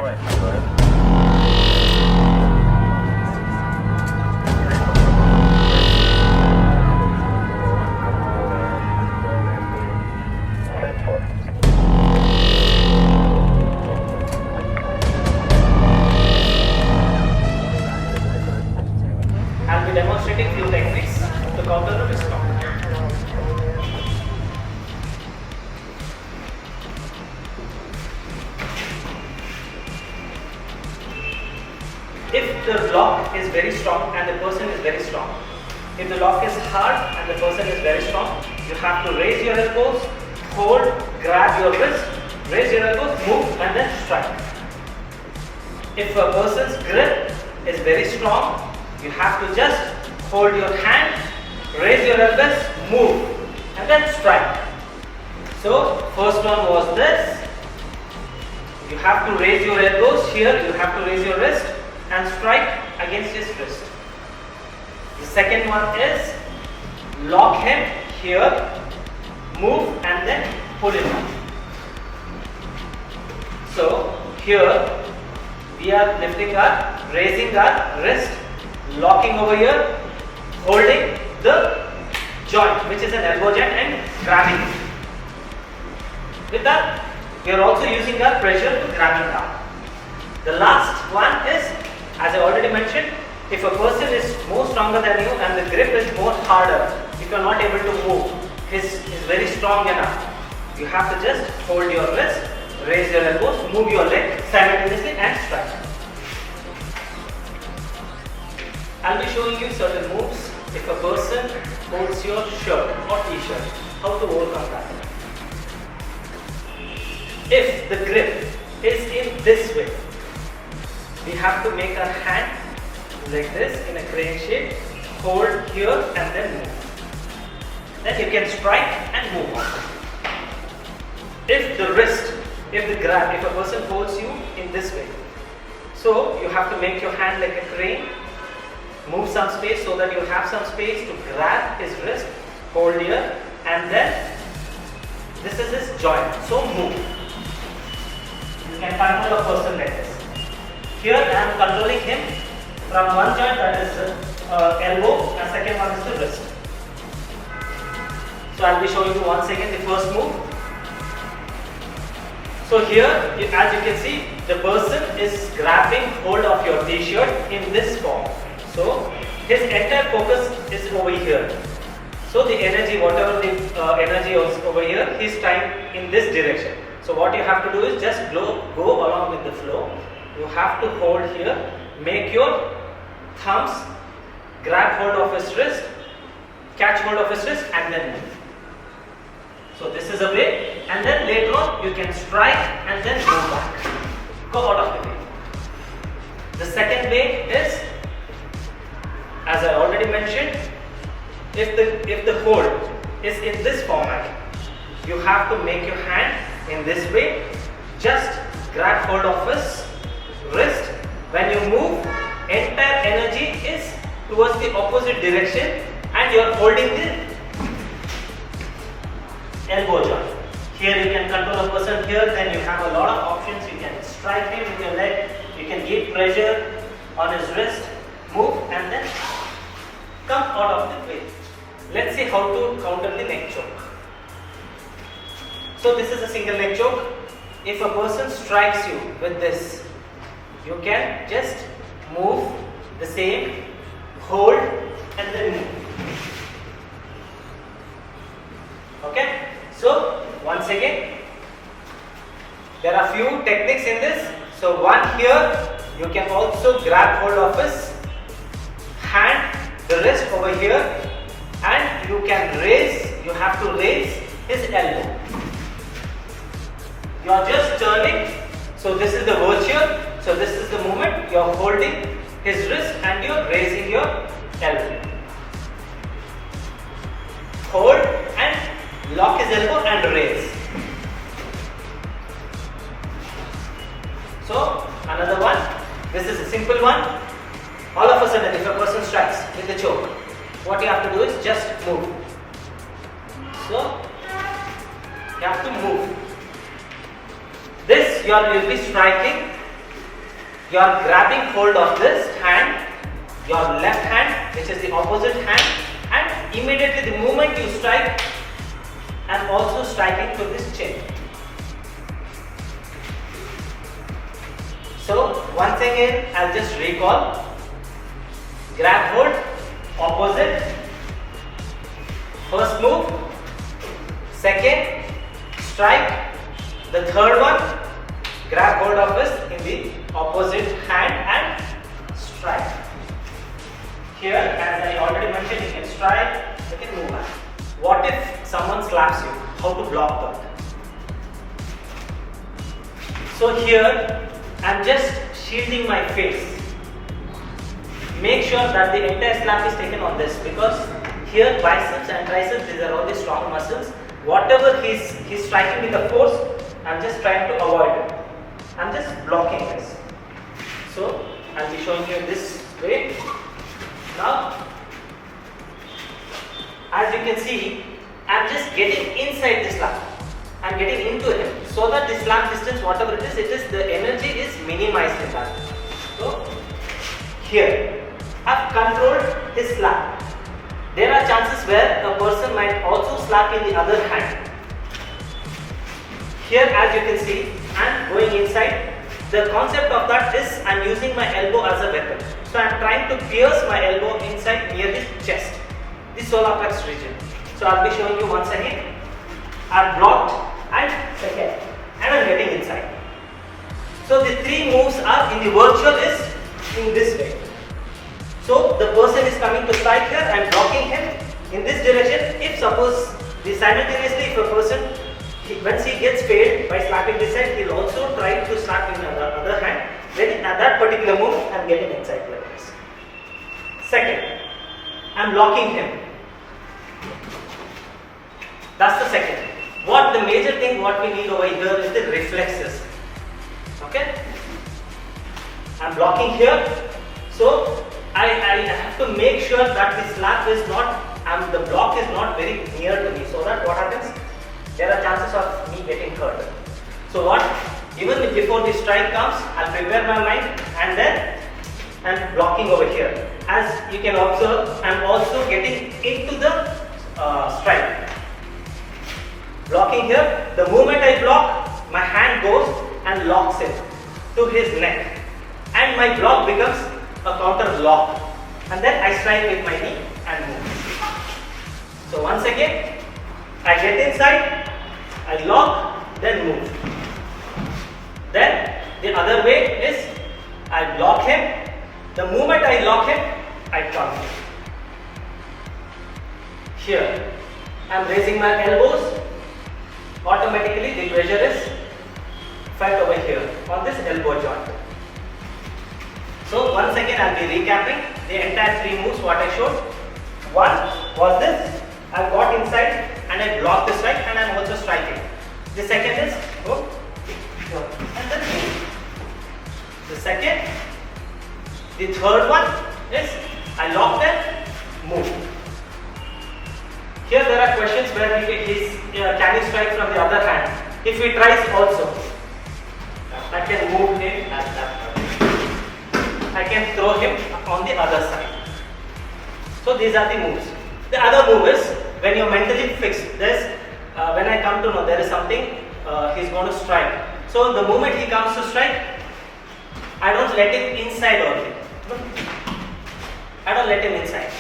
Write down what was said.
I'll be demonstrating few techniques to counter the wrist lock. If the lock is very strong and the person is very strong, if the lock is hard and the person is very strong, you have to raise your elbows, hold, grab your wrist, raise your elbows, move and then strike. If a person's grip is very strong, you have to just hold your hand, raise your elbows, move and then strike. So first one was this. You have to raise your elbows here, you have to raise your wrist and strike against his wrist. The second one is lock him here, move and then pull him out. So here we are lifting our, raising our wrist, locking over here, holding the joint which is an elbow joint and grabbing it. With that we are also using our pressure to grab it down. The last one is, as I already mentioned, if a person is more stronger than you and the grip is more harder, if you are not able to move, is very strong enough, you have to just hold your wrist, raise your elbows, move your leg simultaneously and strike. I'll be showing you certain moves if a person holds your shirt or t-shirt, how to overcome that. If the grip is in this way, we have to make our hand like this in a crane shape, hold here and then move. Then you can strike and move on. If the wrist, if the grab, if a person holds you in this way, so you have to make your hand like a crane, move some space so that you have some space to grab his wrist, hold here and then this is his joint, so move. You can control a person like this. Here I am controlling him from one joint, that is elbow, and second one is the wrist. So I will be showing you once again the first move. So here as you can see, the person is grabbing hold of your t-shirt in this form. So his entire focus is over here. So the energy, whatever the energy is over here, he is trying in this direction. So what you have to do is just go along with the flow. You have to hold here, make your thumbs grab hold of his wrist, catch hold of his wrist and then move. So this is a way, and then later on you can strike and then go back. Go out of the way. The second way is, as I already mentioned, if the hold is in this format, you have to make your hand in this way, just grab hold of his wrist. When you move, entire energy is towards the opposite direction and you are holding the elbow joint. Here you can control a person here, then you have a lot of options. You can strike him with your leg, you can give pressure on his wrist, move and then come out of the way. Let's see how to counter the neck choke. So this is a single neck choke. If a person strikes you with this, you can just move the same, hold and then move. Okay, so once again, there are few techniques in this. So one here, you can also grab hold of his hand, the wrist over here, and you can raise, you have to raise his elbow. You are just turning, so this is the virtue, so this is the movement, you are holding his wrist and you are raising your elbow. Hold and lock his elbow and raise. So another one, this is a simple one. All of a sudden if a person strikes with the choke, what you have to do is just move. So you have to move. This you will be striking you are grabbing hold of this hand, your left hand, which is the opposite hand, and immediately the moment you strike, and also striking to this chin. So once again, I'll just recall. Grab hold, opposite, first move, second, strike, the third one, grab hold of this in the opposite hand and strike. Here, as I already mentioned, you can strike, you can move back. What if someone slaps you? How to block that? So here, I am just shielding my face. Make sure that the entire slap is taken on this, because here biceps and triceps, these are all the strong muscles. Whatever he's striking with the force, I am just trying to avoid it. I am just blocking this. So I will be showing you this way. Now, as you can see, I am just getting inside the slap. I am getting into him, so that the slap distance, whatever it is, the energy is minimized in that. So here, I have controlled his slap. There are chances where a person might also slap in the other hand. Here, as you can see, I am going inside. The concept of that is I am using my elbow as a weapon. So I am trying to pierce my elbow inside near his chest, the solar plex region. So I will be showing you once again. I have blocked and second, and I am getting inside. So the three moves are in the virtual is in this way. So the person is coming to strike here, I am blocking him in this direction. If suppose simultaneously if a person, once he gets failed by slapping this side, he will also try to slap in the other hand. Then at that particular move, I am getting inside like this. Second, I am blocking him. That's the second. What the major thing what we need over here is the reflexes. Okay? I am blocking here. So I have to make sure that the slap is not, the block is not very near to me, so that what happens, there are chances of me getting hurt. So what, even before the strike comes, I'll prepare my mind and then I'm blocking over here. As you can observe, I'm also getting into the strike. Blocking here, the moment I block, my hand goes and locks him to his neck, and my block becomes a counter lock, and then I strike with my knee and move. So once again, I get inside, I lock, then move. Then the other way is I block him. The moment I lock him, I turn him. Here, I am raising my elbows. Automatically the pressure is felt over here on this elbow joint. So once again I will be recapping the entire three moves what I showed. One was this, I got inside and I blocked the strike and I am also striking. The second is go, and then move. The second, the third one is I lock them, move. Here there are questions where can he strike from the other hand? If he tries also, I can move him at that point. I can throw him on the other side. So these are the moves. The other move is when you're mentally fixed. When I come to know there is something he's going to strike. So the moment he comes to strike, I don't let him inside only. I don't let him inside.